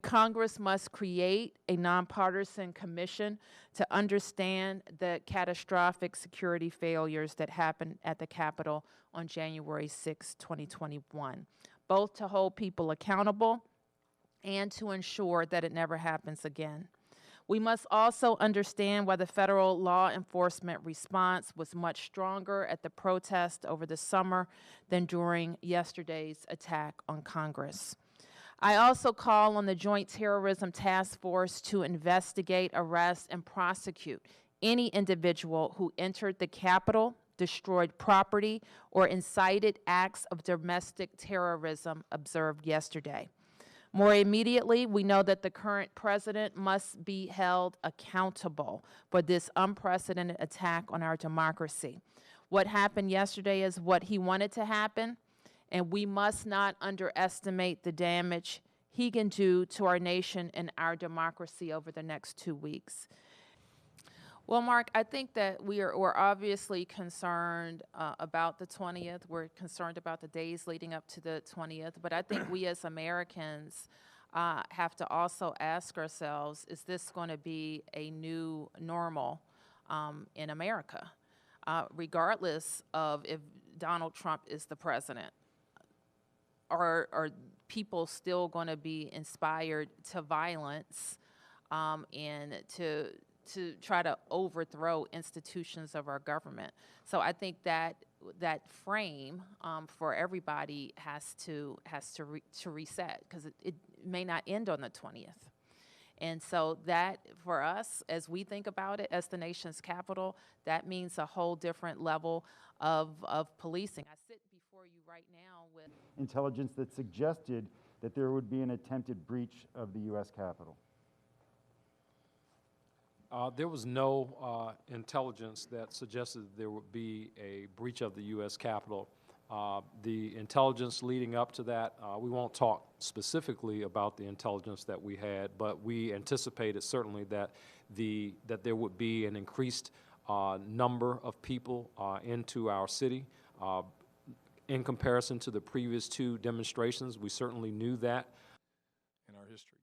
Congress must create a nonpartisan commission to understand the catastrophic security failures that happened at the Capitol on January 6, 2021, both to hold people accountable and to ensure that it never happens again. We must also understand why the federal law enforcement response was much stronger at the protest over the summer than during yesterday's attack on Congress. I also call on the Joint Terrorism Task Force to investigate, arrest, and prosecute any individual who entered the Capitol, destroyed property, or incited acts of domestic terrorism observed yesterday. More immediately, we know that the current president must be held accountable for this unprecedented attack on our democracy. What happened yesterday is what he wanted to happen, and we must not underestimate the damage he can do to our nation and our democracy over the next 2 weeks. Well, Mark, I think that we're obviously concerned about the 20th. We're concerned about the days leading up to the 20th, but I think we as Americans have to also ask ourselves, is this going to be a new normal in America, regardless of if Donald Trump is the president? Are people still going to be inspired to violence and to try to overthrow institutions of our government? So I think that frame for everybody has to reset, because it may not end on the 20th. And so that, for us, as we think about it, as the nation's capital, that means a whole different level of policing. I sit before you right now with intelligence that suggested that there would be an attempted breach of the U.S. Capitol. There was no intelligence that suggested there would be a breach of the U.S. Capitol. The intelligence leading up to that, we won't talk specifically about the intelligence that we had, but we anticipated certainly that there would be an increased number of people into our city. In comparison to the previous two demonstrations, we certainly knew that. In our history.